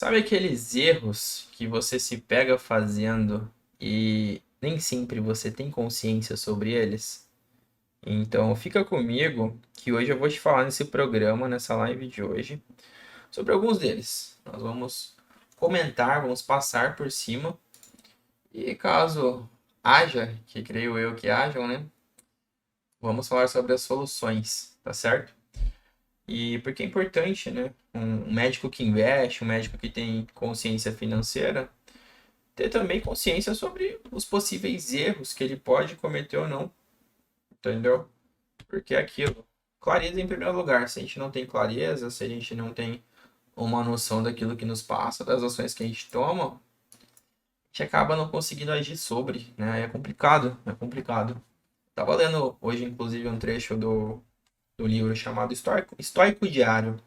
Sabe aqueles erros que você se pega fazendo e nem sempre você tem consciência sobre eles? Então, fica comigo que hoje eu vou te falar nesse programa, nessa live de hoje, sobre alguns deles. Nós vamos comentar, vamos passar por cima e caso haja, que creio eu que hajam, né? Vamos falar sobre as soluções, tá certo? E porque é importante, né? Um médico que investe, um médico que tem consciência financeira ter também consciência sobre os possíveis erros que ele pode cometer ou não, entendeu? Porque é aquilo, clareza em primeiro lugar. Se a gente não tem clareza, se a gente não tem uma noção daquilo que nos passa, das ações que a gente toma, a gente acaba não conseguindo agir sobre, né? É complicado, é complicado. Tava lendo hoje, inclusive, um trecho do livro chamado Estoico Diário.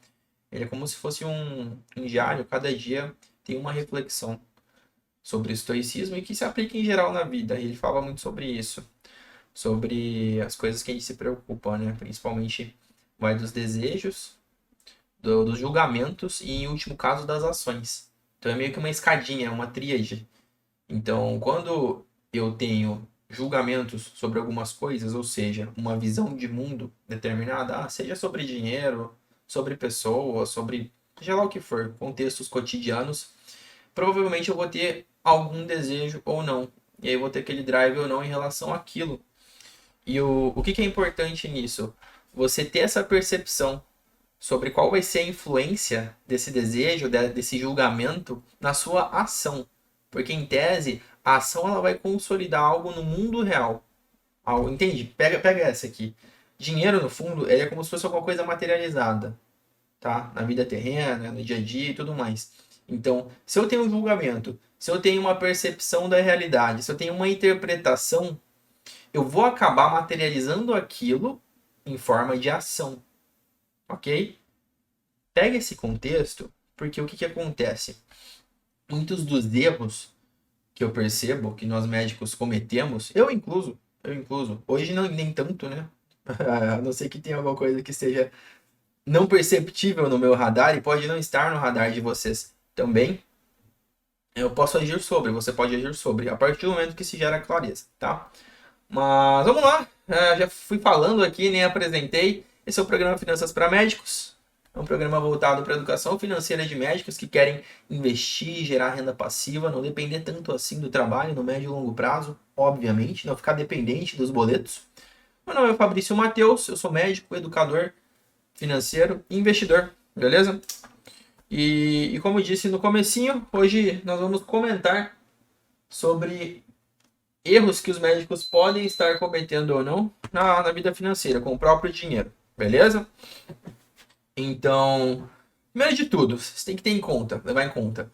Ele é como se fosse um diário, cada dia tem uma reflexão sobre o estoicismo e que se aplica em geral na vida. E ele fala muito sobre isso, sobre as coisas que a gente se preocupa, né? Principalmente vai dos desejos, dos julgamentos e, em último caso, das ações. Então é meio que uma escadinha, uma tríade. Então, quando eu tenho julgamentos sobre algumas coisas, ou seja, uma visão de mundo determinada, seja sobre dinheiro, sobre pessoas, sobre seja lá o que for, contextos cotidianos, provavelmente eu vou ter algum desejo ou não. E aí eu vou ter aquele drive ou não em relação àquilo. E o que é importante nisso? Você ter essa percepção sobre qual vai ser a influência desse desejo, desse julgamento na sua ação. Porque, em tese, a ação ela vai consolidar algo no mundo real. Algo, entende? Pega essa aqui. Dinheiro, no fundo, ele é como se fosse alguma coisa materializada, tá? Na vida terrena, no dia a dia e tudo mais. Então, se eu tenho um julgamento, se eu tenho uma percepção da realidade, se eu tenho uma interpretação, eu vou acabar materializando aquilo em forma de ação, ok? Pega esse contexto, porque o que acontece? Muitos dos erros que eu percebo que nós médicos cometemos, eu incluso, hoje não, nem tanto, né? A não ser que tenha alguma coisa que seja não perceptível no meu radar e pode não estar no radar de vocês também, eu posso agir sobre, você pode agir sobre, a partir do momento que se gera clareza, tá? Mas vamos lá, já fui falando aqui, nem apresentei. Esse é o programa Finanças para Médicos. É um programa voltado para a educação financeira de médicos que querem investir, gerar renda passiva, não depender tanto assim do trabalho no médio e longo prazo, obviamente, não ficar dependente dos boletos. Meu nome é Fabrício Matheus, eu sou médico, educador financeiro e investidor, beleza? E como eu disse no comecinho, hoje nós vamos comentar sobre erros que os médicos podem estar cometendo ou não na vida financeira, com o próprio dinheiro, beleza? Então, primeiro de tudo, você tem que ter em conta, levar em conta.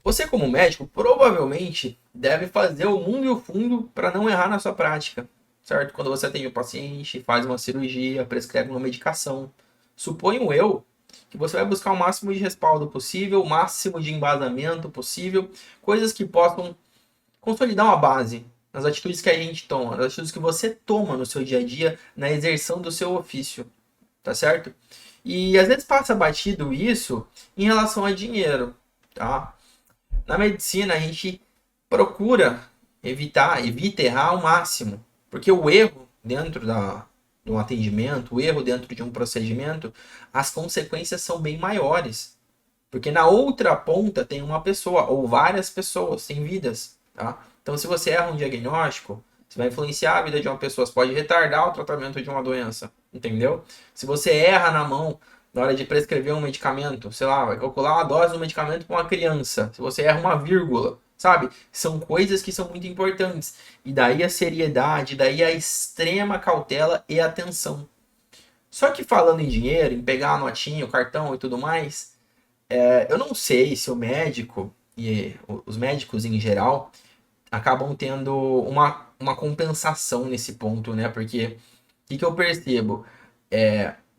Você, como médico, provavelmente deve fazer o mundo e o fundo para não errar na sua prática, certo? Quando você atende um paciente, faz uma cirurgia, prescreve uma medicação. Suponho eu que você vai buscar o máximo de respaldo possível, o máximo de embasamento possível, coisas que possam consolidar uma base nas atitudes que a gente toma, nas atitudes que você toma no seu dia a dia, na exerção do seu ofício, tá certo? E às vezes passa batido isso em relação a dinheiro, tá? Na medicina a gente procura evita errar ao máximo, porque o erro dentro de um atendimento, o erro dentro de um procedimento, as consequências são bem maiores. Porque na outra ponta tem uma pessoa, ou várias pessoas, tem vidas, tá? Então, se você erra um diagnóstico, você vai influenciar a vida de uma pessoa, você pode retardar o tratamento de uma doença, entendeu? Se você erra na mão na hora de prescrever um medicamento, sei lá, vai calcular uma dose do medicamento para uma criança, se você erra uma vírgula, sabe? São coisas que são muito importantes. E daí a seriedade, daí a extrema cautela e atenção. Só que falando em dinheiro, em pegar a notinha, o cartão e tudo mais, eu não sei se o médico e os médicos em geral acabam tendo uma compensação nesse ponto, né? Porque o que eu percebo?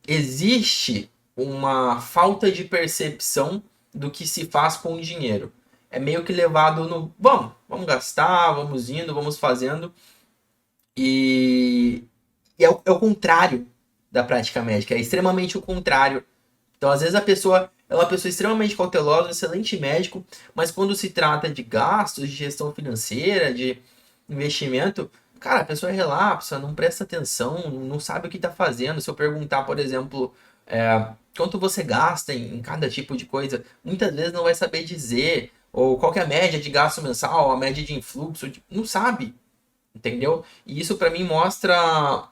Existe uma falta de percepção do que se faz com o dinheiro. É meio que levado no vamos gastar, vamos indo, vamos fazendo. E é o contrário da prática médica, é extremamente o contrário. Então, às vezes a pessoa é uma pessoa extremamente cautelosa, um excelente médico, mas quando se trata de gastos, de gestão financeira, de investimento, cara, a pessoa é relapsa, não presta atenção, não sabe o que está fazendo. Se eu perguntar, por exemplo, quanto você gasta em cada tipo de coisa, muitas vezes não vai saber dizer, ou qual que é a média de gasto mensal, a média de influxo, não sabe, entendeu? E isso para mim mostra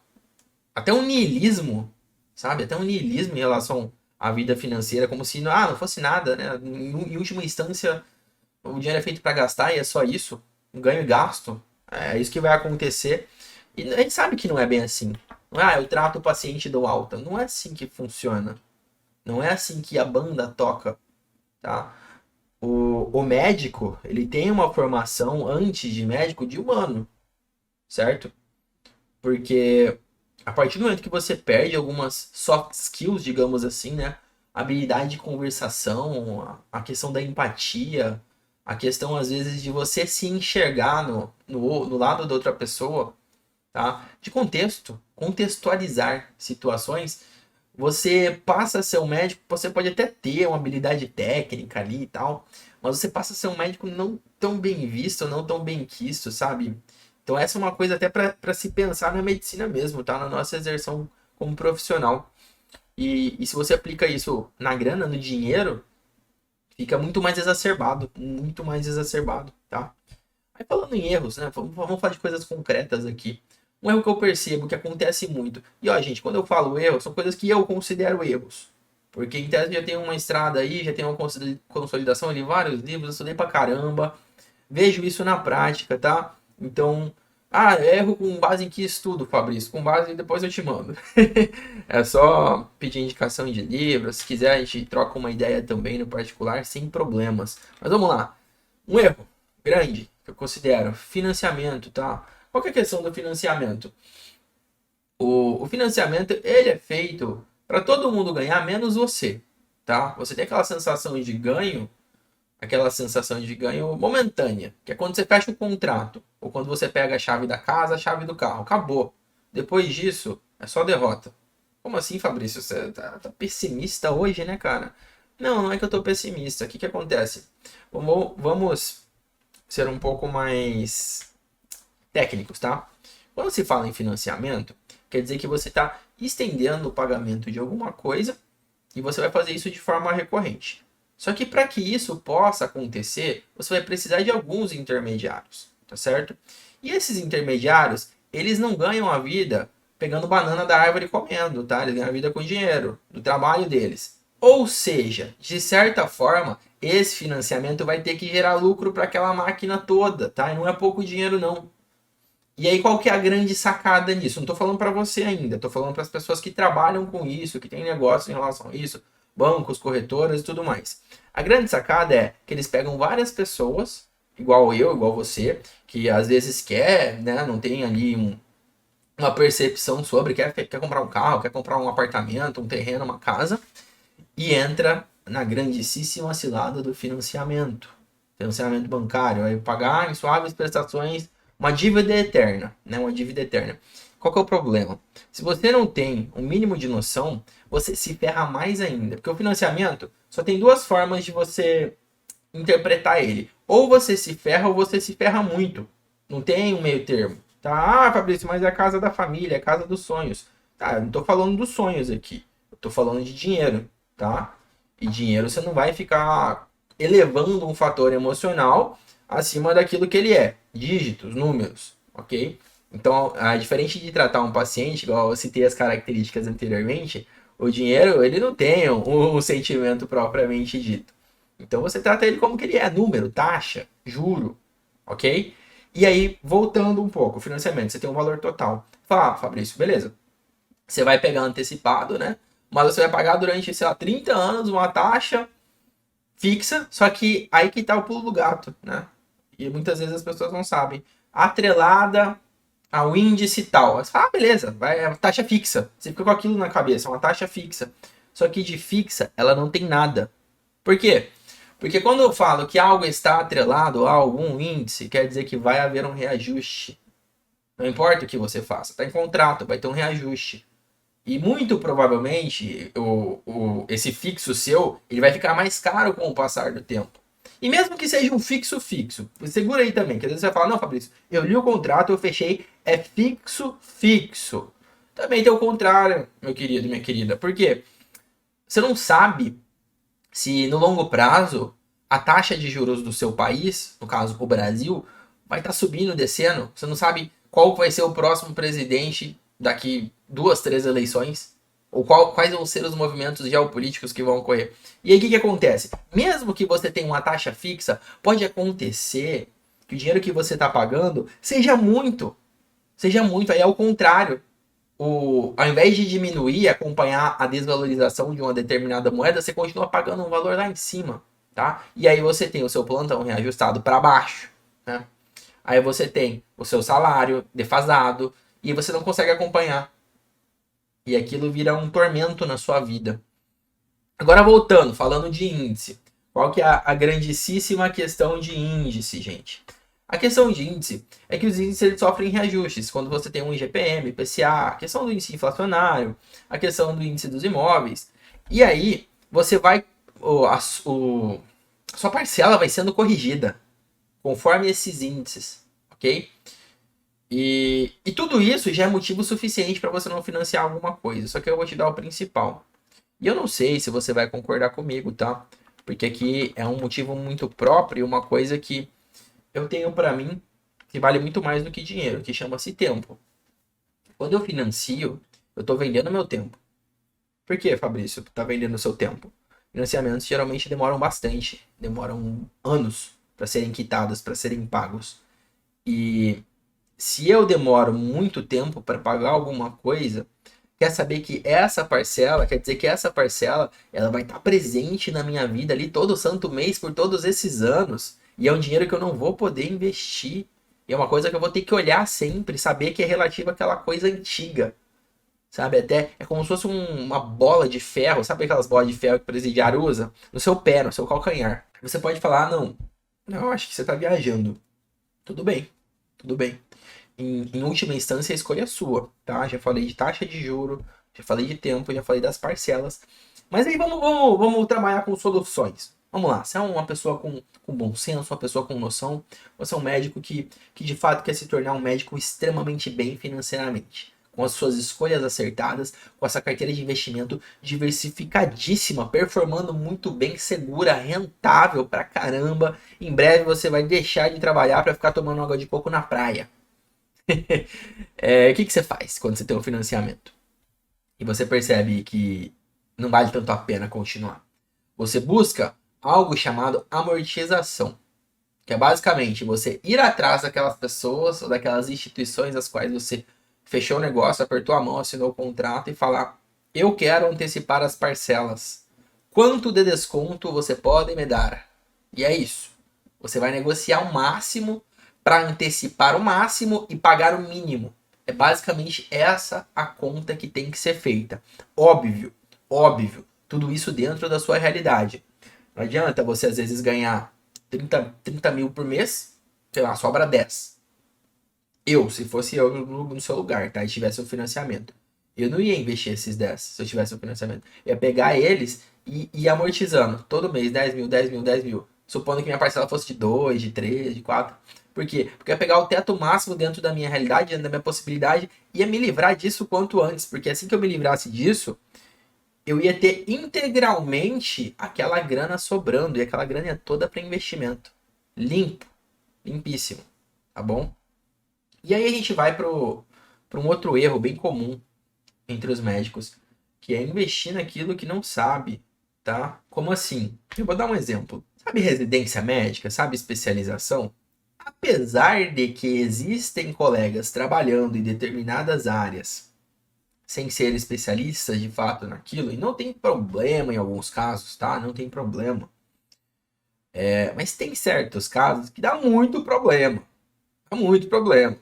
até um niilismo, sabe? Até um niilismo em relação à vida financeira, como se não fosse nada, né? Em última instância, o dinheiro é feito para gastar e é só isso, ganho e gasto. É isso que vai acontecer. E a gente sabe que não é bem assim. Não é, eu trato o paciente e dou alta. Não é assim que funciona. Não é assim que a banda toca, tá? O médico, ele tem uma formação antes de médico de humano, certo? Porque a partir do momento que você perde algumas soft skills, digamos assim, né? A habilidade de conversação, a questão da empatia, a questão às vezes de você se enxergar no lado da outra pessoa, tá? De contexto, contextualizar situações, você passa a ser um médico, você pode até ter uma habilidade técnica ali e tal, mas você passa a ser um médico não tão bem visto, não tão bem quisto, sabe? Então essa é uma coisa até para se pensar na medicina mesmo, tá? Na nossa exerção como profissional. E se você aplica isso na grana, no dinheiro, fica muito mais exacerbado, tá? Aí falando em erros, né? Vamos falar de coisas concretas aqui. Um erro que eu percebo que acontece muito. E ó, gente, quando eu falo erro, são coisas que eu considero erros. Porque em tese já tem uma estrada aí, já tem uma consolidação ali, vários livros, eu estudei pra caramba. Vejo isso na prática, tá? Então, erro com base em que estudo, Fabrício? Com base, depois eu te mando. É só pedir indicação de livros. Se quiser, a gente troca uma ideia também no particular, sem problemas. Mas vamos lá. Um erro grande que eu considero financiamento, tá? Qual que é a questão do financiamento? O financiamento ele é feito para todo mundo ganhar, menos você, tá? Você tem aquela sensação de ganho momentânea, que é quando você fecha o contrato, ou quando você pega a chave da casa, a chave do carro, acabou. Depois disso, é só derrota. Como assim, Fabrício? Você tá pessimista hoje, né, cara? Não, não é que eu tô pessimista. O que que acontece? Vamos ser um pouco mais técnicos, tá? Quando se fala em financiamento, quer dizer que você está estendendo o pagamento de alguma coisa e você vai fazer isso de forma recorrente. Só que para que isso possa acontecer, você vai precisar de alguns intermediários, tá certo? E esses intermediários, eles não ganham a vida pegando banana da árvore e comendo, tá? Eles ganham a vida com dinheiro, do trabalho deles. Ou seja, de certa forma, esse financiamento vai ter que gerar lucro para aquela máquina toda, tá? E não é pouco dinheiro não. E aí, qual que é a grande sacada nisso? Não estou falando para você ainda, estou falando para as pessoas que trabalham com isso, que têm negócio em relação a isso, bancos, corretoras e tudo mais. A grande sacada é que eles pegam várias pessoas, igual eu, igual você, que às vezes quer, né, não tem ali uma percepção sobre, quer comprar um carro, quer comprar um apartamento, um terreno, uma casa, e entra na grandíssima cilada do financiamento. Financiamento bancário, aí pagar em suaves prestações uma dívida eterna, né? Uma dívida eterna. Qual que é o problema? Se você não tem um mínimo de noção, você se ferra mais ainda. Porque o financiamento só tem duas formas de você interpretar ele. Ou você se ferra ou você se ferra muito. Não tem um meio termo. Tá? Ah, Fabrício, mas é a casa da família, é a casa dos sonhos. Tá, eu não tô falando dos sonhos aqui. Eu tô falando de dinheiro, tá? E dinheiro você não vai ficar elevando um fator emocional acima daquilo que ele é. Dígitos, números, ok? Então, diferente de tratar um paciente, igual eu citei as características anteriormente, o dinheiro, ele não tem um sentimento propriamente dito. Então, você trata ele como que ele é, número, taxa, juro, ok? E aí, voltando um pouco, o financiamento, você tem um valor total. Fala, Fabrício, beleza. Você vai pegar antecipado, né? Mas você vai pagar durante, sei lá, 30 anos uma taxa fixa, só que aí que tá o pulo do gato, né? E muitas vezes as pessoas não sabem. Atrelada ao índice tal. Você fala, beleza, é uma taxa fixa. Você fica com aquilo na cabeça, é uma taxa fixa. Só que de fixa, ela não tem nada. Por quê? Porque quando eu falo que algo está atrelado a algum índice, quer dizer que vai haver um reajuste. Não importa o que você faça, está em contrato, vai ter um reajuste. E muito provavelmente esse fixo seu, ele vai ficar mais caro com o passar do tempo. E mesmo que seja um fixo fixo, segura aí também, que às vezes você vai falar, não, Fabrício, eu li o contrato, eu fechei, é fixo fixo. Também tem o contrário, meu querido, minha querida. Por quê? Você não sabe se no longo prazo a taxa de juros do seu país, no caso o Brasil, vai estar subindo, descendo. Você não sabe qual vai ser o próximo presidente daqui 2, 3 eleições, ou quais vão ser os movimentos geopolíticos que vão ocorrer. E aí o que acontece? Mesmo que você tenha uma taxa fixa, pode acontecer que o dinheiro que você está pagando seja muito, aí é o contrário. Ao invés de diminuir e acompanhar a desvalorização de uma determinada moeda, você continua pagando um valor lá em cima, tá? E aí você tem o seu plantão reajustado para baixo, né? Aí você tem o seu salário defasado e você não consegue acompanhar. E aquilo vira um tormento na sua vida. Agora voltando, falando de índice. Qual que é a grandíssima questão de índice, gente? A questão de índice é que os índices eles sofrem reajustes quando você tem um IGPM, IPCA, a questão do índice inflacionário, a questão do índice dos imóveis. E aí você vai. A sua parcela vai sendo corrigida conforme esses índices, ok? E tudo isso já é motivo suficiente para você não financiar alguma coisa. Só que eu vou te dar o principal. E eu não sei se você vai concordar comigo, tá? Porque aqui é um motivo muito próprio, uma coisa que eu tenho para mim que vale muito mais do que dinheiro, que chama-se tempo. Quando eu financio, eu estou vendendo meu tempo. Por que, Fabrício, tá vendendo o seu tempo? Financiamentos geralmente demoram bastante, demoram anos para serem quitados, para serem pagos. E se eu demoro muito tempo para pagar alguma coisa, quer saber que essa parcela, quer dizer que essa parcela, ela vai estar presente na minha vida ali todo santo mês por todos esses anos. E é um dinheiro que eu não vou poder investir. E é uma coisa que eu vou ter que olhar sempre, saber que é relativa àquela coisa antiga. Sabe? Até é como se fosse uma bola de ferro, sabe aquelas bolas de ferro que o presidiário usa? No seu pé, no seu calcanhar. Você pode falar, não, acho que você está viajando. Tudo bem, tudo bem. Em última instância, a escolha é sua, tá? Já falei de taxa de juro, já falei de tempo, já falei das parcelas. Mas aí vamos trabalhar com soluções. Vamos lá, você é uma pessoa com bom senso, uma pessoa com noção, você é um médico que de fato quer se tornar um médico extremamente bem financeiramente, com as suas escolhas acertadas, com essa carteira de investimento diversificadíssima, performando muito bem, segura, rentável pra caramba. Em breve você vai deixar de trabalhar para ficar tomando água de coco na praia. O que você faz quando você tem um financiamento? E você percebe que não vale tanto a pena continuar. Você busca algo chamado amortização, que é basicamente você ir atrás daquelas pessoas ou daquelas instituições às quais você fechou o negócio, apertou a mão, assinou o contrato e falar: eu quero antecipar as parcelas. Quanto de desconto você pode me dar? E é isso. Você vai negociar o máximo para antecipar o máximo e pagar o mínimo. É basicamente essa a conta que tem que ser feita. Óbvio, óbvio, tudo isso dentro da sua realidade. Não adianta você às vezes ganhar 30 mil por mês, sei lá, sobra 10. Se fosse eu no seu lugar, tá? E tivesse um financiamento, eu não ia investir esses 10 se eu tivesse um financiamento. Eu ia pegar eles e ir amortizando todo mês, 10 mil, 10 mil, 10 mil. Supondo que minha parcela fosse de 2, de 3, de 4. Por quê? Porque eu ia pegar o teto máximo dentro da minha realidade, dentro da minha possibilidade, e ia me livrar disso quanto antes. Porque assim que eu me livrasse disso, eu ia ter integralmente aquela grana sobrando. E aquela grana é toda para investimento. Limpo. Limpíssimo. Tá bom? E aí a gente vai para um outro erro bem comum entre os médicos, que é investir naquilo que não sabe, tá? Como assim? Eu vou dar um exemplo. Sabe residência médica? Sabe especialização? Apesar de que existem colegas trabalhando em determinadas áreas sem ser especialistas de fato naquilo, e não tem problema em alguns casos, tá? Não tem problema. Mas tem certos casos que dá muito problema. Dá muito problema.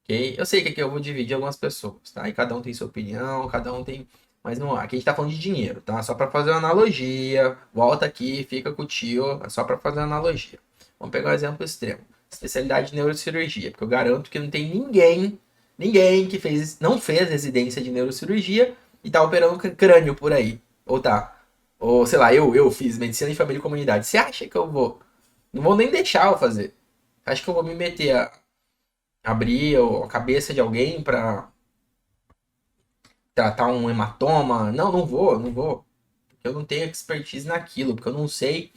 Ok? Eu sei que aqui eu vou dividir algumas pessoas, tá? E cada um tem sua opinião, cada um tem. Mas não, aqui a gente tá falando de dinheiro, tá? Só para fazer uma analogia. Volta aqui, fica com o tio, é só para fazer uma analogia. Vamos pegar um exemplo extremo. Especialidade de neurocirurgia, porque eu garanto que não tem ninguém ninguém que não fez residência de neurocirurgia e tá operando crânio por aí. Ou tá. Ou, sei lá, eu fiz medicina de família e comunidade. Você acha que eu vou? Não vou nem deixar eu fazer. Acho que eu vou me meter a abrir a cabeça de alguém pra tratar um hematoma? Não, não vou. Porque eu não tenho expertise naquilo, porque eu não sei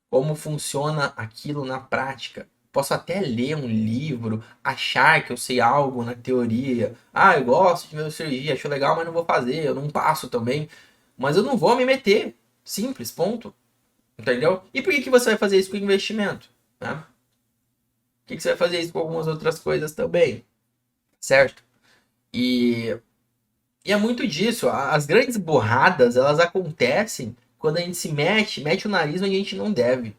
como funciona aquilo na prática. Posso até ler um livro, achar que eu sei algo na teoria. Ah, eu gosto de neurocirurgia, acho legal, mas não vou fazer, eu não passo também. Mas eu não vou me meter. Simples, ponto. Entendeu? E por que que você vai fazer isso com investimento? Né? Por que que você vai fazer isso com algumas outras coisas também? Certo? E, e é muito disso. As grandes borradas, elas acontecem quando a gente mete o nariz onde a gente não deve.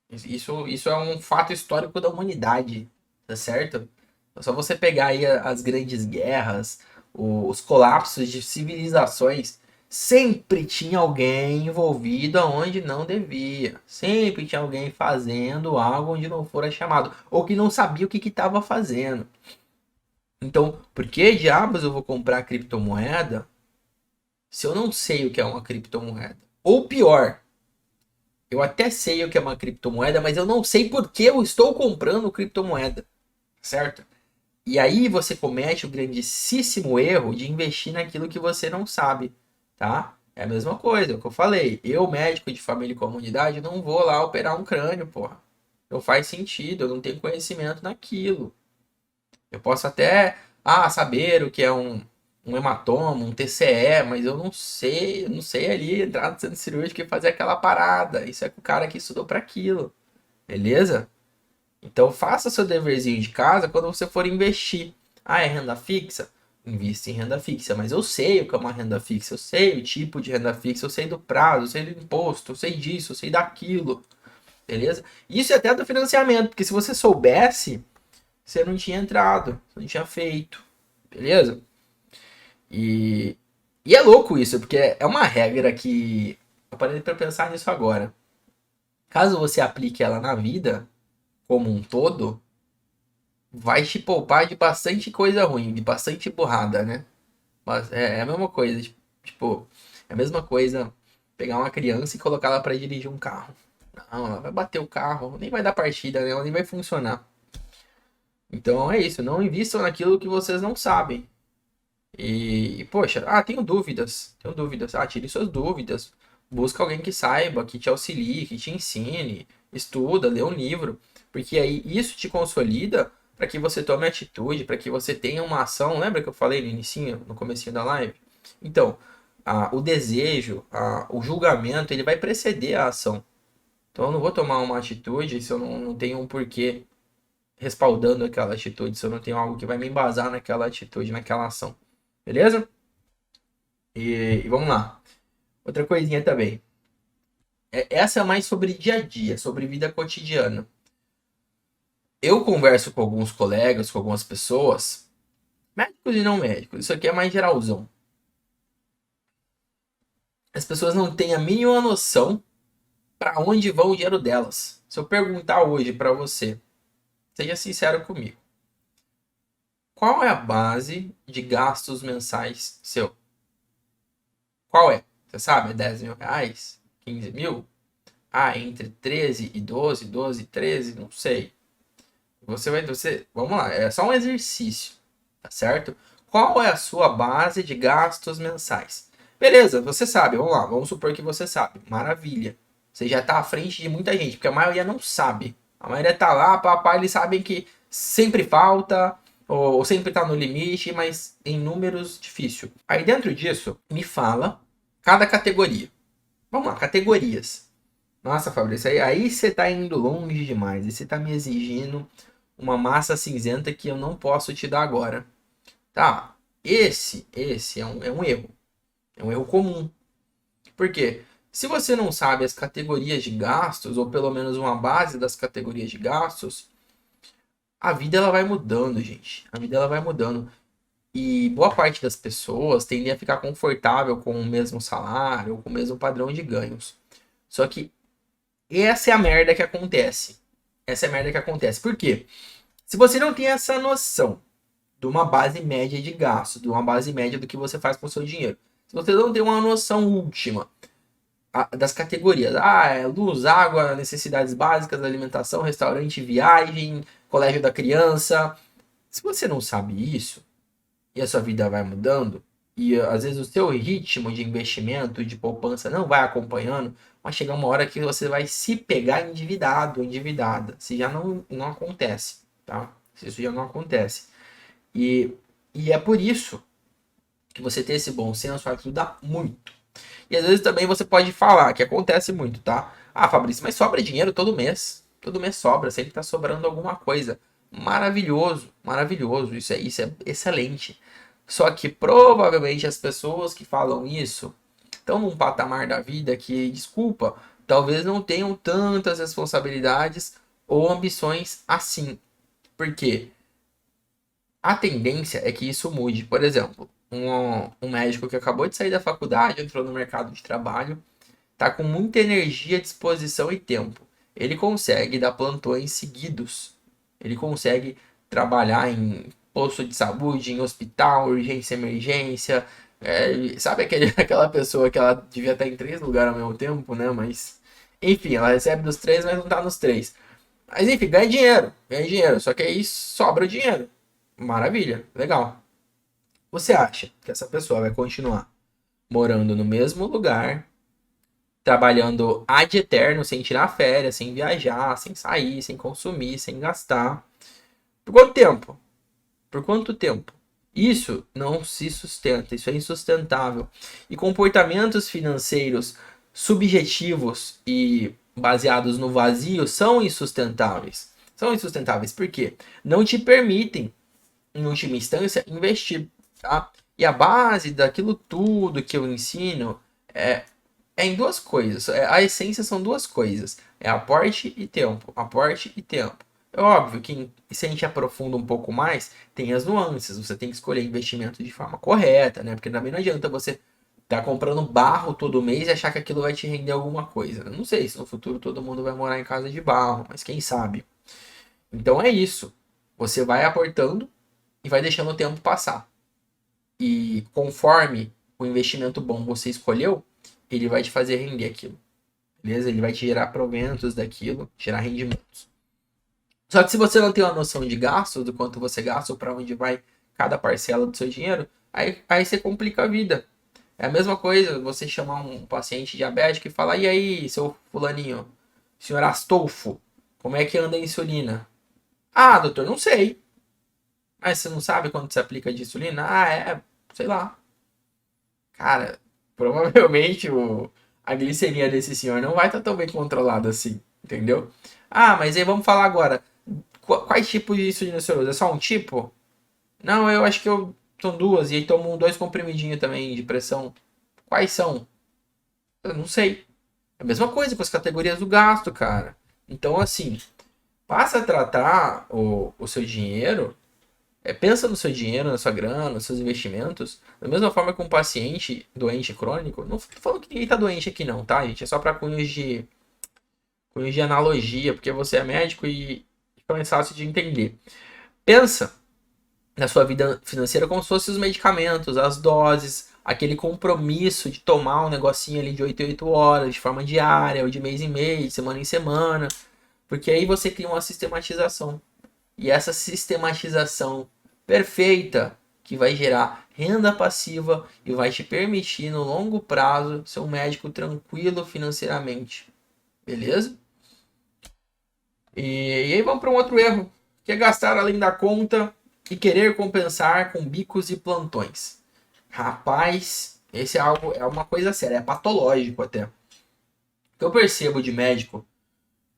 Isso é um fato histórico da humanidade, tá certo? É só você pegar aí as grandes guerras, os colapsos de civilizações, sempre tinha alguém envolvido aonde não devia. Sempre tinha alguém fazendo algo onde não fora chamado, ou que não sabia o que estava fazendo. Então, por que diabos eu vou comprar criptomoeda se eu não sei o que é uma criptomoeda? Ou pior, eu até sei o que é uma criptomoeda, mas eu não sei por que eu estou comprando criptomoeda, certo? E aí você comete o grandíssimo erro de investir naquilo que você não sabe, tá? É a mesma coisa, é o que eu falei. Eu, médico de família e comunidade, não vou lá operar um crânio, porra. Não faz sentido, eu não tenho conhecimento naquilo. Eu posso até, saber o que é um hematoma, um TCE, mas eu não sei ali entrar no centro cirúrgico e fazer aquela parada. Isso é com o cara que estudou para aquilo, beleza? Então faça seu deverzinho de casa quando você for investir. Ah, é renda fixa? Invista em renda fixa, mas eu sei o que é uma renda fixa, eu sei o tipo de renda fixa, eu sei do prazo, eu sei do imposto, eu sei disso, eu sei daquilo, beleza? Isso é até do financiamento, porque se você soubesse, você não tinha entrado, você não tinha feito, beleza? E, e é louco isso, porque é uma regra que eu parei para pensar nisso agora. Caso você aplique ela na vida como um todo, vai te poupar de bastante coisa ruim, de bastante burrada, né? Mas é a mesma coisa, tipo, é a mesma coisa pegar uma criança e colocar ela para dirigir um carro. Não, ela vai bater o carro, nem vai dar partida, né? Ela nem vai funcionar. Então é isso, não invistam naquilo que vocês não sabem. Poxa, tenho dúvidas, tenho dúvidas. Tire suas dúvidas. Busca alguém que saiba, que te auxilie, que te ensine. Estuda, lê um livro. Porque aí isso te consolida para que você tome atitude, para que você tenha uma ação. Lembra que eu falei no inicinho, no comecinho da live? Então, o desejo, o julgamento, ele vai preceder a ação. Então eu não vou tomar uma atitude se eu não tenho um porquê respaldando aquela atitude, se eu não tenho algo que vai me embasar naquela atitude, naquela ação. Beleza? E vamos lá. Outra coisinha também. Essa é mais sobre dia a dia, sobre vida cotidiana. Eu converso com alguns colegas, com algumas pessoas, médicos e não médicos. Isso aqui é mais geralzão. As pessoas não têm a mínima noção para onde vão o dinheiro delas. Se eu perguntar hoje para você, seja sincero comigo. Qual é a base de gastos mensais seu? Qual é? Você sabe? É 10 mil reais? 15 mil? Entre 13 e 12, 12 e 13, não sei. Vamos lá, é só um exercício, tá certo? Qual é a sua base de gastos mensais? Beleza, você sabe, vamos lá, vamos supor que você sabe. Maravilha. Você já tá à frente de muita gente, porque a maioria não sabe. A maioria tá lá, papai, eles sabem que sempre falta, ou sempre tá no limite, mas em números difícil. Aí dentro disso, me fala cada categoria. Vamos lá, categorias. Nossa, Fabrício, aí você tá indo longe demais. E você tá me exigindo uma massa cinzenta que eu não posso te dar agora. Tá, esse é um erro. É um erro comum. Por quê? Se você não sabe as categorias de gastos, ou pelo menos uma base das categorias de gastos, a vida ela vai mudando, gente. A vida ela vai mudando. E boa parte das pessoas tendem a ficar confortável com o mesmo salário, ou com o mesmo padrão de ganhos. Só que essa é a merda que acontece. Essa é a merda que acontece. Por quê? Se você não tem essa noção de uma base média de gasto, de uma base média do que você faz com o seu dinheiro. Se você não tem uma noção última das categorias, é luz, água, necessidades básicas, alimentação, restaurante, viagem, colégio da criança. Se você não sabe isso, e a sua vida vai mudando, e às vezes o seu ritmo de investimento, de poupança não vai acompanhando, vai chegar uma hora que você vai se pegar endividado, endividada. Se já não acontece, tá? Se isso já não acontece. E, e é por isso que você ter esse bom senso ajuda muito. E às vezes também você pode falar, que acontece muito, tá? Ah, Fabrício, mas sobra dinheiro todo mês. Todo mês sobra, sempre tá sobrando alguma coisa. Maravilhoso, maravilhoso. Isso é excelente. Só que provavelmente as pessoas que falam isso estão num patamar da vida que, desculpa, talvez não tenham tantas responsabilidades ou ambições assim. Por quê? A tendência é que isso mude. Por exemplo, um médico que acabou de sair da faculdade, entrou no mercado de trabalho, tá com muita energia, disposição e tempo. Ele consegue dar plantões seguidos. Ele consegue trabalhar em posto de saúde, em hospital, urgência, emergência. Sabe aquela pessoa que ela devia estar em 3 lugares ao mesmo tempo, né? Mas, enfim, ela recebe dos 3, mas não tá nos 3. Mas, enfim, ganha dinheiro. Ganha dinheiro. Só que aí sobra dinheiro. Maravilha. Legal. Você acha que essa pessoa vai continuar morando no mesmo lugar, trabalhando ad eterno, sem tirar férias, sem viajar, sem sair, sem consumir, sem gastar? Por quanto tempo? Por quanto tempo? Isso não se sustenta, isso é insustentável. E comportamentos financeiros subjetivos e baseados no vazio são insustentáveis. São insustentáveis porque não te permitem, em última instância, investir, tá? E a base daquilo tudo que eu ensino é em duas coisas. A essência são duas coisas. É aporte e tempo. Aporte e tempo. É óbvio que se a gente aprofunda um pouco mais, tem as nuances. Você tem que escolher investimento de forma correta, né? Porque também não adianta você estar comprando barro todo mês e achar que aquilo vai te render alguma coisa. Eu não sei se no futuro todo mundo vai morar em casa de barro, mas quem sabe. Então é isso. Você vai aportando e vai deixando o tempo passar. E conforme o investimento bom você escolheu, ele vai te fazer render aquilo. Beleza? Ele vai te gerar proventos daquilo, gerar rendimentos. Só que se você não tem uma noção de gastos, do quanto você gasta ou para onde vai cada parcela do seu dinheiro, aí você complica a vida. É a mesma coisa você chamar um paciente diabético e falar: e aí, seu fulaninho, senhor Astolfo, como é que anda a insulina? Ah, doutor, não sei. Mas você não sabe quando se aplica de insulina? Ah, sei lá. Cara, provavelmente a glicemia desse senhor não vai estar tão bem controlada assim, entendeu? Ah, mas aí vamos falar agora. Quais tipos de insulina o senhor usa? É só um tipo? Não, eu acho que são duas. E aí tomo 2 comprimidinhos também de pressão. Quais são? Eu não sei. É a mesma coisa com as categorias do gasto, cara. Então, assim, passa a tratar o seu dinheiro. Pensa no seu dinheiro, na sua grana, nos seus investimentos, da mesma forma que um paciente doente crônico. Não tô falando que ninguém tá doente aqui, não, tá, gente? É só para cunhos de analogia, porque você é médico e fica mais fácil de entender. Pensa na sua vida financeira como se fossem os medicamentos, as doses, aquele compromisso de tomar um negocinho ali de 8 em 8 horas, de forma diária, ou de mês em mês, de semana em semana, porque aí você cria uma sistematização. E essa sistematização perfeita que vai gerar renda passiva e vai te permitir no longo prazo ser um médico tranquilo financeiramente. Beleza? E aí vamos para um outro erro, que é gastar além da conta e querer compensar com bicos e plantões. Rapaz, esse é uma coisa séria, é patológico até. O que eu percebo de médico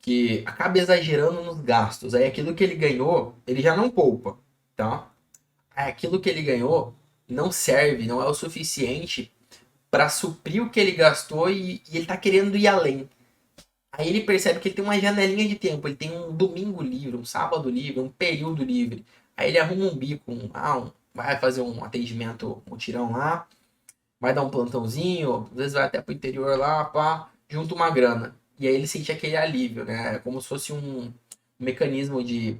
que acaba exagerando nos gastos. Aí aquilo que ele ganhou, ele já não poupa, tá? Aí aquilo que ele ganhou não serve, não é o suficiente para suprir o que ele gastou e ele tá querendo ir além. Aí ele percebe que ele tem uma janelinha de tempo, ele tem um domingo livre, um sábado livre, um período livre. Aí ele arruma um bico, vai fazer um atendimento, um tirão lá, vai dar um plantãozinho, às vezes vai até pro interior lá, pá, junta uma grana. E aí ele sente aquele alívio, né? É como se fosse um mecanismo de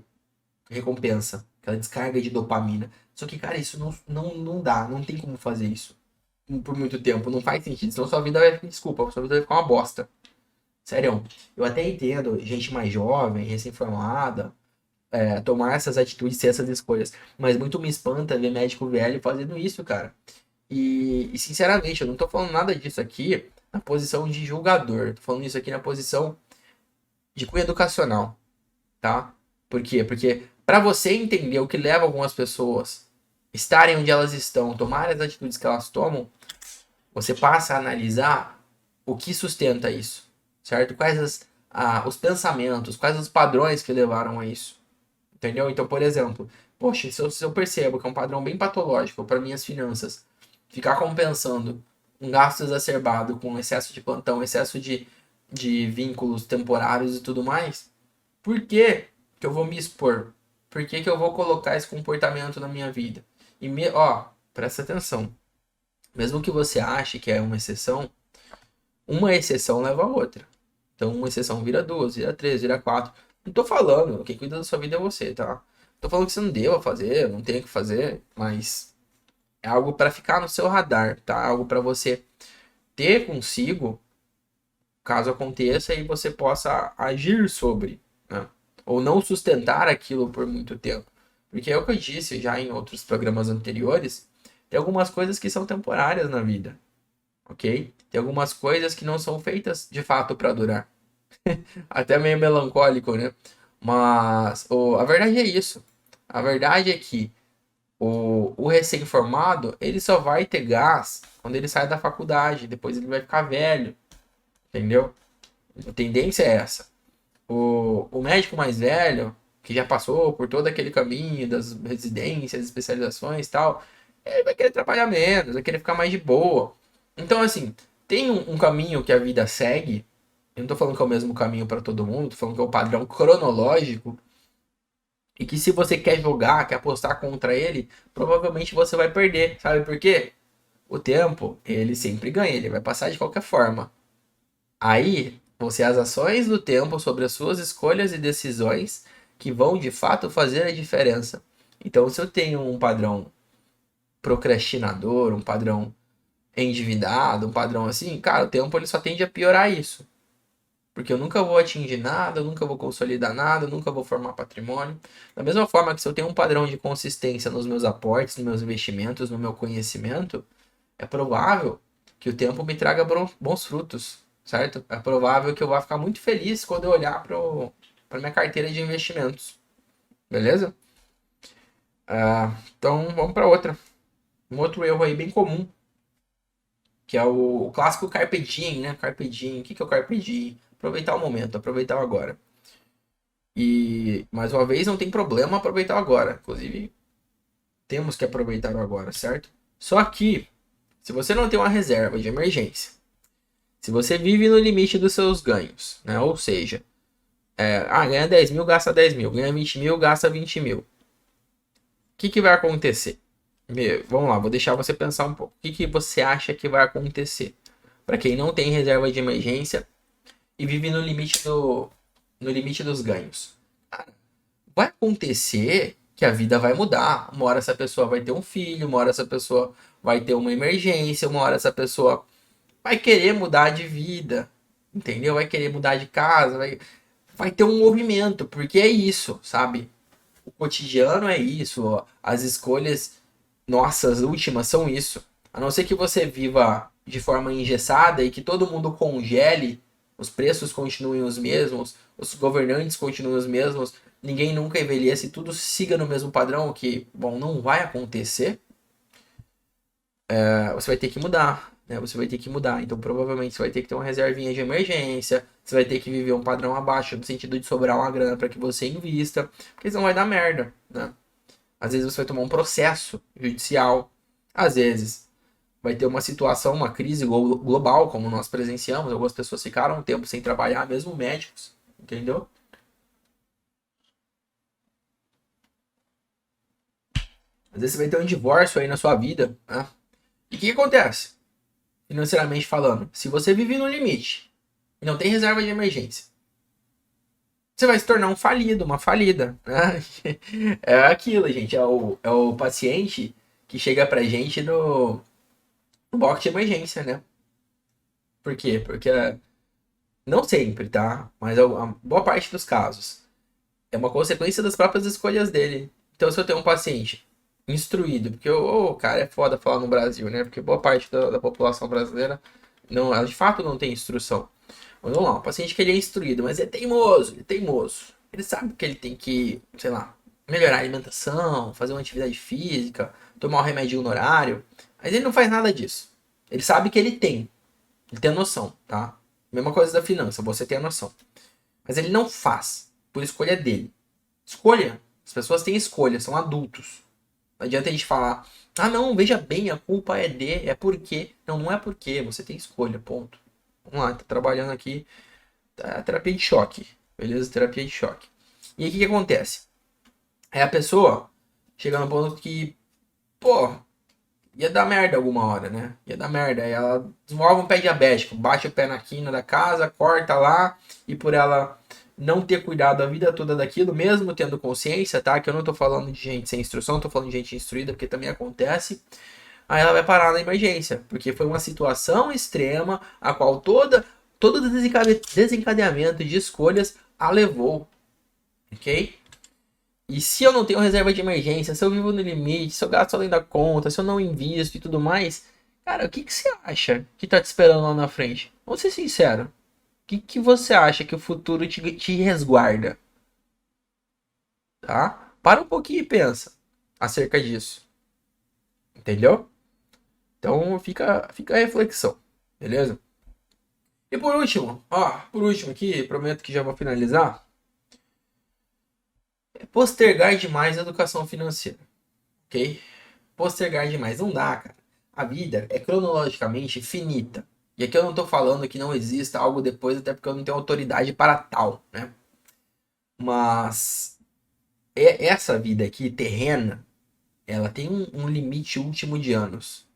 recompensa. aquela descarga de dopamina. Só que, cara, isso não dá, não tem como fazer isso por muito tempo, não faz sentido, senão sua vida vai, desculpa, sua vida vai ficar uma bosta. Sério, eu até entendo gente mais jovem, recém-formada, tomar essas atitudes, ter essas escolhas, mas muito me espanta ver médico velho fazendo isso, cara. E sinceramente, eu não tô falando nada disso aqui na posição de julgador, tô falando isso aqui na posição de cunho educacional, tá? Por quê? Porque para você entender o que leva algumas pessoas estarem onde elas estão, tomarem as atitudes que elas tomam, você passa a analisar o que sustenta isso, certo? Os pensamentos, quais os padrões que levaram a isso, entendeu? Então, por exemplo, poxa, se eu percebo que é um padrão bem patológico para minhas finanças, ficar compensando um gasto exacerbado com excesso de plantão, excesso de vínculos temporários e tudo mais, por que que eu vou me expor? Por que que eu vou colocar esse comportamento na minha vida? Presta atenção. Mesmo que você ache que é uma exceção leva a outra. Então, uma exceção vira duas, vira três, vira quatro. Não tô falando, quem cuida da sua vida é você, tá? Tô falando que você não deva fazer, não tem que fazer, mas é algo para ficar no seu radar, tá? Algo para você ter consigo, caso aconteça, e você possa agir sobre, né? Ou não sustentar aquilo por muito tempo. Porque é o que eu disse já em outros programas anteriores, tem algumas coisas que são temporárias na vida, ok? Tem algumas coisas que não são feitas de fato para durar. Até meio melancólico, né? Mas a verdade é isso. A verdade é que o recém-formado, ele só vai ter gás quando ele sai da faculdade. Depois ele vai ficar velho, entendeu? A tendência é essa. O médico mais velho, que já passou por todo aquele caminho das residências, especializações e tal, ele vai querer trabalhar menos, vai querer ficar mais de boa. Então, assim, tem um caminho que a vida segue. Eu não tô falando que é o mesmo caminho para todo mundo, tô falando que é o padrão cronológico. E que se você quer jogar, quer apostar contra ele, provavelmente você vai perder. Sabe por quê? O tempo, ele sempre ganha, ele vai passar de qualquer forma. Aí, vão ser as ações do tempo sobre as suas escolhas e decisões que vão de fato fazer a diferença. Então, se eu tenho um padrão procrastinador, um padrão endividado, um padrão assim, cara, o tempo ele só tende a piorar isso. Porque eu nunca vou atingir nada, eu nunca vou consolidar nada, eu nunca vou formar patrimônio. Da mesma forma que se eu tenho um padrão de consistência nos meus aportes, nos meus investimentos, no meu conhecimento, é provável que o tempo me traga bons frutos, certo? É provável que eu vá ficar muito feliz quando eu olhar para minha carteira de investimentos. Beleza? Então vamos para outra. Um outro erro aí bem comum, que é o clássico Carpe Diem, né? Carpe Diem. O que é o Carpe Diem? Aproveitar o momento, aproveitar o agora. E, mais uma vez, não tem problema aproveitar o agora. Inclusive, temos que aproveitar o agora, certo? Só que, se você não tem uma reserva de emergência, se você vive no limite dos seus ganhos, né? Ou seja, ganha 10 mil, gasta 10 mil. Ganha 20 mil, gasta 20 mil. O que vai acontecer? Vamos lá, vou deixar você pensar um pouco. O que você acha que vai acontecer? Para quem não tem reserva de emergência e vive no limite dos ganhos. Vai acontecer que a vida vai mudar. Uma hora essa pessoa vai ter um filho, uma hora essa pessoa vai ter uma emergência, uma hora essa pessoa vai querer mudar de vida, entendeu? Vai querer mudar de casa, vai ter um movimento, porque é isso, sabe? O cotidiano é isso, ó. As escolhas nossas últimas são isso. A não ser que você viva de forma engessada e que todo mundo congele, os preços continuem os mesmos, os governantes continuem os mesmos, ninguém nunca envelhece, tudo siga no mesmo padrão, que, bom, não vai acontecer, você vai ter que mudar, né? Você vai ter que mudar. Então, provavelmente, você vai ter que ter uma reservinha de emergência, você vai ter que viver um padrão abaixo, no sentido de sobrar uma grana para que você invista, porque senão vai dar merda, né? Às vezes você vai tomar um processo judicial, às vezes vai ter uma situação, uma crise global, como nós presenciamos. Algumas pessoas ficaram um tempo sem trabalhar, mesmo médicos, entendeu? Às vezes você vai ter um divórcio aí na sua vida, né? E o que acontece? Financeiramente falando, se você vive no limite e não tem reserva de emergência, você vai se tornar um falido, uma falida, né? É aquilo, gente. É o paciente que chega pra gente no box de emergência, né? Por quê? Porque não sempre, tá? Mas a boa parte dos casos é uma consequência das próprias escolhas dele. Então, se eu tenho um paciente instruído, porque o cara é foda falar no Brasil, né? Porque boa parte da população brasileira não, ela de fato não tem instrução. Mas vamos lá, um paciente que ele é instruído, mas é teimoso, ele é teimoso. Ele sabe que ele tem que, sei lá, melhorar a alimentação, fazer uma atividade física, tomar um remédio no horário, mas ele não faz nada disso. Ele sabe que ele tem a noção, tá? Mesma coisa da finança, você tem a noção. Mas ele não faz, por escolha dele. Escolha, as pessoas têm escolha, são adultos. Não adianta a gente falar, ah não, veja bem, a culpa é de, é porque. Não, não é porque, você tem escolha, ponto. Vamos lá, tá trabalhando aqui, tá, terapia de choque, beleza? Terapia de choque. E aí o que acontece? Aí a pessoa chega no ponto que, pô, ia dar merda alguma hora, né? Ia dar merda. Aí ela desenvolve um pé diabético, bate o pé na quina da casa, corta lá, e por ela não ter cuidado a vida toda daquilo, mesmo tendo consciência, tá? Que eu não tô falando de gente sem instrução, tô falando de gente instruída, porque também acontece. Aí ela vai parar na emergência, porque foi uma situação extrema, a qual todo desencadeamento de escolhas a levou, ok? E se eu não tenho reserva de emergência, se eu vivo no limite, se eu gasto além da conta, se eu não invisto e tudo mais, cara, o que você acha que tá te esperando lá na frente? Vamos ser sincero. O que você acha que o futuro te resguarda? Tá? Para um pouquinho e pensa acerca disso. Entendeu? Então fica a reflexão. Beleza? E por último aqui, prometo que já vou finalizar. É postergar demais a educação financeira. Ok? Postergar demais. Não dá, cara. A vida é cronologicamente finita. E aqui eu não tô falando que não exista algo depois, até porque eu não tenho autoridade para tal, né? Mas essa vida aqui, terrena, ela tem um limite último de anos.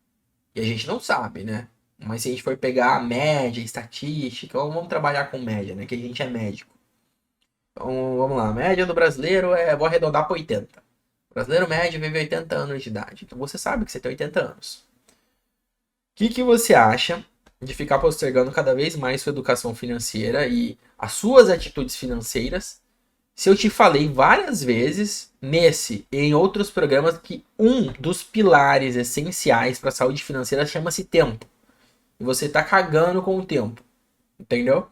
E a gente não sabe, né? Mas se a gente for pegar a média, estatística, vamos trabalhar com média, né? Que a gente é médico. Então, vamos lá. A média do brasileiro vou arredondar para 80. O brasileiro médio vive 80 anos de idade. Então você sabe que você tem 80 anos. O que você acha de ficar postergando cada vez mais sua educação financeira e as suas atitudes financeiras? Se eu te falei várias vezes, nesse e em outros programas, que um dos pilares essenciais para a saúde financeira chama-se tempo. E você tá cagando com o tempo. Entendeu?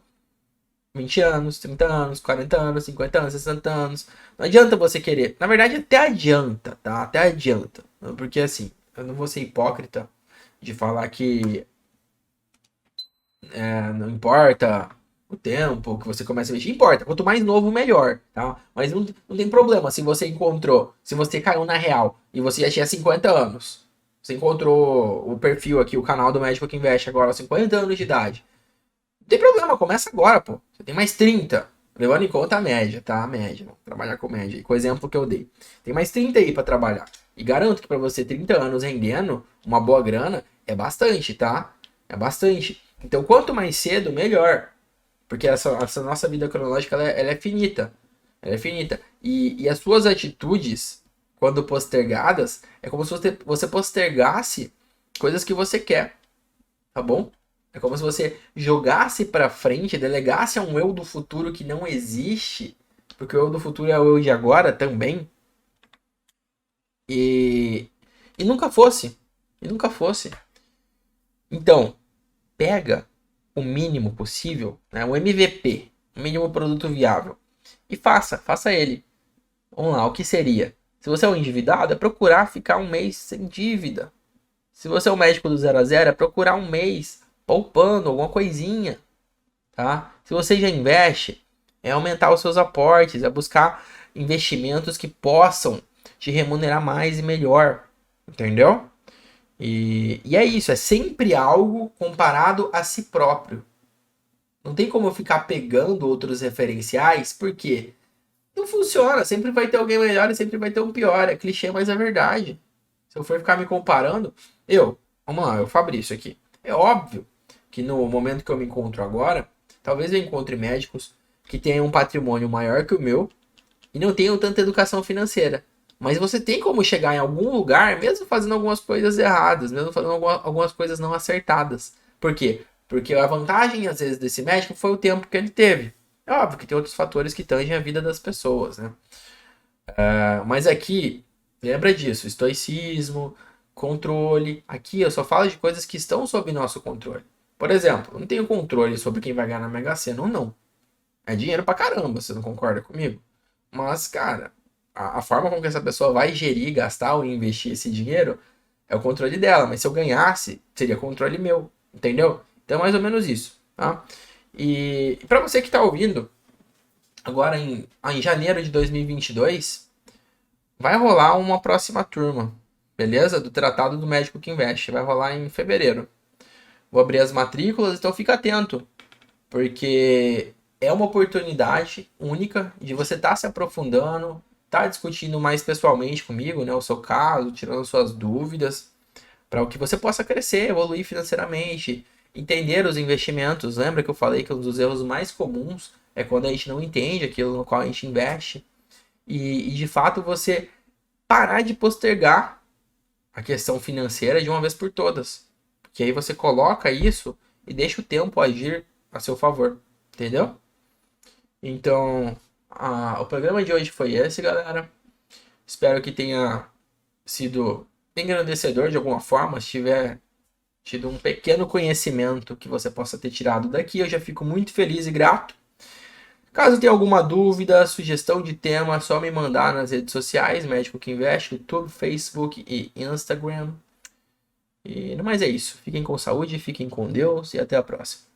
20 anos, 30 anos, 40 anos, 50 anos, 60 anos. Não adianta você querer. Na verdade, até adianta, tá? Até adianta. Porque assim, eu não vou ser hipócrita de falar que não importa o tempo que você começa a investir. Importa. Quanto mais novo, melhor, tá? Mas não tem problema se você encontrou, se você caiu na real e você já tinha 50 anos. Você encontrou o perfil aqui, o canal do Médico que Investe agora aos 50 anos de idade. Não tem problema, começa agora, pô. Você tem mais 30. Levando em conta a média, tá? A média. Trabalhar com média. Com o exemplo que eu dei. Tem mais 30 aí pra trabalhar. E garanto que pra você 30 anos rendendo uma boa grana é bastante, tá? É bastante. Então quanto mais cedo, melhor. Porque essa nossa vida cronológica ela é finita. Ela é finita. E as suas atitudes, quando postergadas, é como se você postergasse coisas que você quer. Tá bom? É como se você jogasse pra frente, delegasse a um eu do futuro que não existe, porque o eu do futuro é o eu de agora também, e, e nunca fosse. E nunca fosse. Então, pega o mínimo possível, né, o MVP, o mínimo produto viável, e faça ele. Vamos lá, o que seria? Se você é um endividado, é procurar ficar um mês sem dívida. Se você é um médico do 0 a 0, é procurar um mês poupando alguma coisinha, tá? Se você já investe, é aumentar os seus aportes, é buscar investimentos que possam te remunerar mais e melhor, entendeu? E é isso, é sempre algo comparado a si próprio. Não tem como eu ficar pegando outros referenciais, porque não funciona, sempre vai ter alguém melhor e sempre vai ter um pior, é clichê, mas é verdade. Se eu for ficar me comparando, vamos lá, eu Fabrício aqui. É óbvio que no momento que eu me encontro agora, talvez eu encontre médicos que tenham um patrimônio maior que o meu e não tenham tanta educação financeira. Mas você tem como chegar em algum lugar, mesmo fazendo algumas coisas erradas, mesmo fazendo algumas coisas não acertadas. Por quê? Porque a vantagem, às vezes, desse médico foi o tempo que ele teve. É óbvio que tem outros fatores que tangem a vida das pessoas, né? Mas aqui, lembra disso, estoicismo, controle. Aqui eu só falo de coisas que estão sob nosso controle. Por exemplo, eu não tenho controle sobre quem vai ganhar na Mega Sena ou não. É dinheiro pra caramba, você não concorda comigo? Mas, cara, a forma com que essa pessoa vai gerir, gastar ou investir esse dinheiro é o controle dela. Mas se eu ganhasse, seria controle meu, entendeu? Então é mais ou menos isso, tá? E para você que tá ouvindo, agora em janeiro de 2022, vai rolar uma próxima turma, beleza? Do Tratado do Médico que Investe. Vai rolar em fevereiro. Vou abrir as matrículas, então fica atento, porque é uma oportunidade única de você estar se aprofundando, estar discutindo mais pessoalmente comigo, né, o seu caso, tirando suas dúvidas, para que você possa crescer, evoluir financeiramente, entender os investimentos. Lembra que eu falei que um dos erros mais comuns é quando a gente não entende aquilo no qual a gente investe e de fato você parar de postergar a questão financeira de uma vez por todas. Porque aí você coloca isso e deixa o tempo agir a seu favor. Entendeu? Então, o programa de hoje foi esse, galera. Espero que tenha sido engrandecedor de alguma forma. Se tiver tido um pequeno conhecimento que você possa ter tirado daqui, eu já fico muito feliz e grato. Caso tenha alguma dúvida, sugestão de tema, é só me mandar nas redes sociais, Médico que Investe, YouTube, Facebook e Instagram. E no mais é isso. Fiquem com saúde, fiquem com Deus e até a próxima.